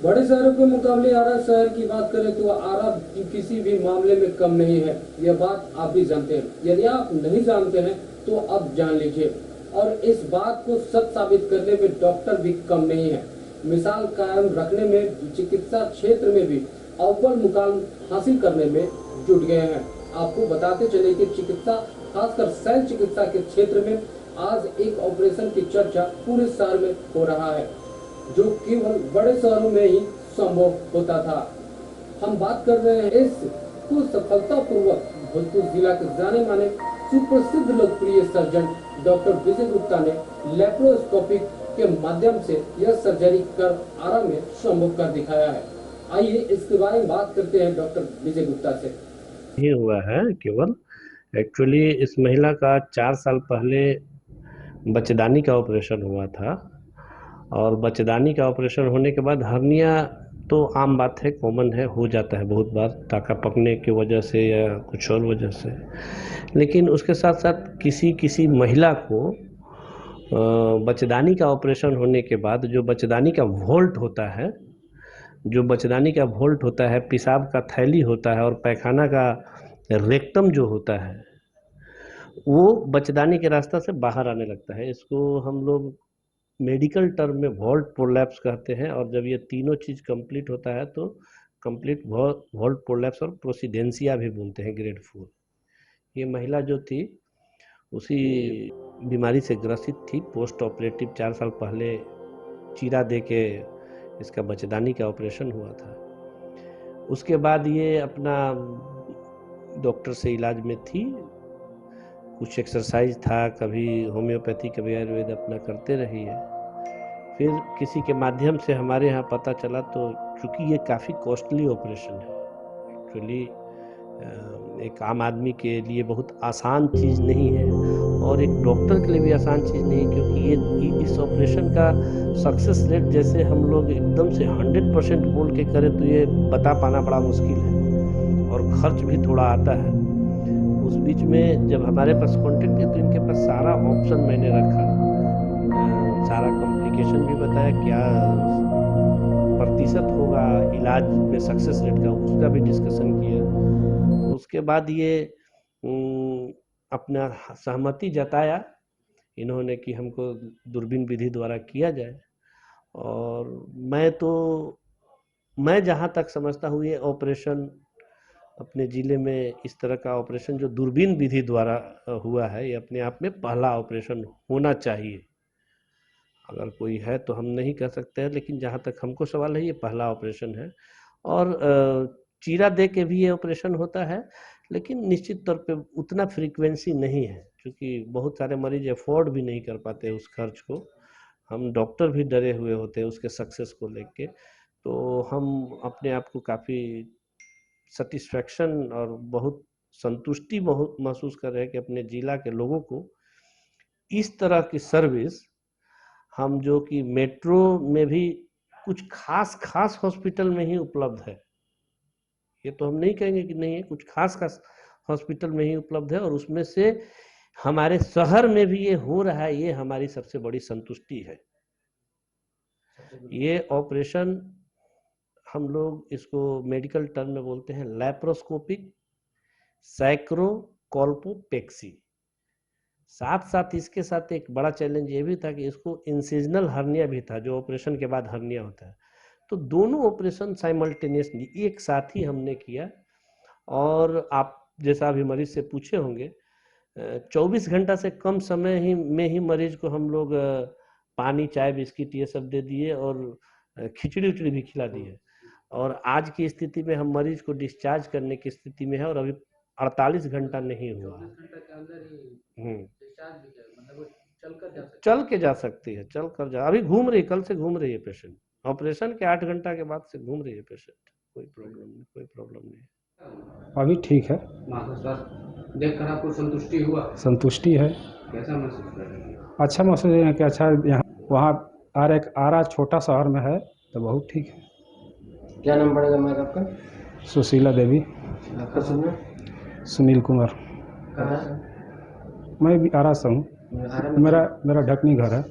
बड़े शहरों के मुकाबले आरा शहर की बात करें तो आरा किसी भी मामले में कम नहीं है। यह बात आप भी जानते हैं। यदि आप नहीं जानते हैं तो अब जान लीजिए। और इस बात को सच साबित करने में डॉक्टर भी कम नहीं है। मिसाल कायम रखने में चिकित्सा क्षेत्र में भी अव्वल मुकाम हासिल करने में जुट गए हैं। आपको बताते चले कि चिकित्सा, खासकर शल्य चिकित्सा के क्षेत्र में आज एक ऑपरेशन की चर्चा पूरे शहर में हो रहा है, जो केवल बड़े शहरों में ही संभव होता था। हम बात कर रहे हैं इस को सफलतापूर्वक भोजपुर जिला के जाने माने सुप्रसिद्ध लोकप्रिय सर्जन डॉक्टर विजय गुप्ता ने लेप्रोस्कोपी के माध्यम से यह सर्जरी कर आरा में संभव कर दिखाया है। आइए इसके बारे में बात करते हैं डॉक्टर विजय गुप्ता से। ही हुआ है केवल। एक्चुअली इस महिला का 4 साल पहले बच्चेदानी का ऑपरेशन हुआ था, और बच्चेदानी का ऑपरेशन होने के बाद हर्निया तो आम बात है, कॉमन है, हो जाता है बहुत बार, टाका पकने की वजह से या कुछ और वजह से। लेकिन उसके साथ साथ किसी किसी महिला को बच्चेदानी का ऑपरेशन होने के बाद जो बच्चेदानी का वोल्ट होता है, पेशाब का थैली होता है और पैखाना का रेक्टम जो होता है, वो बच्चेदानी के रास्ता से बाहर आने लगता है। इसको हम लोग मेडिकल टर्म में वॉल्ट प्रोलैप्स कहते हैं। और जब ये तीनों चीज़ कंप्लीट होता है तो कंप्लीट वॉल्ट प्रोलैप्स और प्रोसीडेंसिया भी बोलते हैं, ग्रेड 4। ये महिला जो थी उसी बीमारी से ग्रसित थी। पोस्ट ऑपरेटिव 4 साल पहले चीरा दे के इसका बच्चेदानी का ऑपरेशन हुआ था। उसके बाद ये अपना डॉक्टर से इलाज में थी, कुछ एक्सरसाइज था, कभी होम्योपैथी कभी आयुर्वेद अपना करते रही है। फिर किसी के माध्यम से हमारे यहाँ पता चला, तो चूँकि ये काफ़ी कॉस्टली ऑपरेशन है, एक्चुअली एक आम आदमी के लिए बहुत आसान चीज़ नहीं है और एक डॉक्टर के लिए भी आसान चीज़ नहीं, क्योंकि ये इस ऑपरेशन का सक्सेस रेट जैसे हम लोग एकदम से 100% बोल के करें तो ये बता पाना बड़ा मुश्किल है, और खर्च भी थोड़ा आता है। उस बीच में जब हमारे पास कॉन्टेक्ट किया तो इनके पास सारा ऑप्शन मैंने रखा, सारा कॉम्प्लिकेशन भी बताया, क्या प्रतिशत होगा इलाज में सक्सेस रेट का, उसका भी डिस्कशन किया। उसके बाद ये अपना सहमति जताया इन्होंने कि हमको दूरबीन विधि द्वारा किया जाए। और मैं जहाँ तक समझता हूँ ये ऑपरेशन अपने ज़िले में, इस तरह का ऑपरेशन जो दूरबीन विधि द्वारा हुआ है, ये अपने आप में पहला ऑपरेशन होना चाहिए। अगर कोई है तो हम नहीं कह सकते हैं, लेकिन जहाँ तक हमको सवाल है ये पहला ऑपरेशन है। और चीरा दे के भी ये ऑपरेशन होता है, लेकिन निश्चित तौर पे उतना फ्रीक्वेंसी नहीं है, क्योंकि बहुत सारे मरीज अफोर्ड भी नहीं कर पाते उस खर्च को। हम डॉक्टर भी डरे हुए होते हैं उसके सक्सेस को लेके। तो हम अपने आप को काफ़ी सेटिस्फेक्शन और बहुत संतुष्टि बहुत महसूस कर रहे हैं कि अपने जिला के लोगों को इस तरह की सर्विस, हम जो कि मेट्रो में भी कुछ खास खास हॉस्पिटल में ही उपलब्ध है, ये तो हम नहीं कहेंगे कि नहीं है, कुछ खास खास हॉस्पिटल में ही उपलब्ध है, और उसमें से हमारे शहर में भी ये हो रहा है, ये हमारी सबसे बड़ी संतुष्टि है। ये ऑपरेशन हम लोग इसको मेडिकल टर्म में बोलते हैं लैप्रोस्कोपिक सैक्रोकोल्पोपेक्सी। साथ साथ इसके साथ एक बड़ा चैलेंज ये भी था कि इसको इंसिजनल हर्निया भी था, जो ऑपरेशन के बाद हर्निया होता है। तो दोनों ऑपरेशन साइमल्टेनियसली एक साथ ही हमने किया। और आप जैसा अभी मरीज से पूछे होंगे, 24 घंटा से कम समय ही में ही मरीज को हम लोग पानी, चाय, बिस्किट ये सब दे दिए, और खिचड़ी उचड़ी भी खिला दी है। और आज की स्थिति में हम मरीज को डिस्चार्ज करने की स्थिति में है, और अभी 48 घंटा नहीं हुआ है। चल के जा सकती है, चल कर जा, अभी घूम रही, कल से घूम रही है पेशेंट। ऑपरेशन के 8 घंटा के बाद से घूम रही है पेशेंट, कोई प्रॉब्लम नहीं, कोई प्रॉब्लम नहीं। अभी ठीक है। देखकर आपको संतुष्टि हुआ? संतुष्टि है। कैसा महसूस कर रहे हैं? अच्छा महसूस है कि अच्छा यहाँ वहाँ आरा छोटा शहर में है तो बहुत ठीक है। क्या नाम पड़ेगा मैम आपका? सुशीला देवी। आपका शुभ नाम? सुनील कुमार। कहाँ? मैं भी आरा से हूँ। आरा में मेरा ढकनी घर है।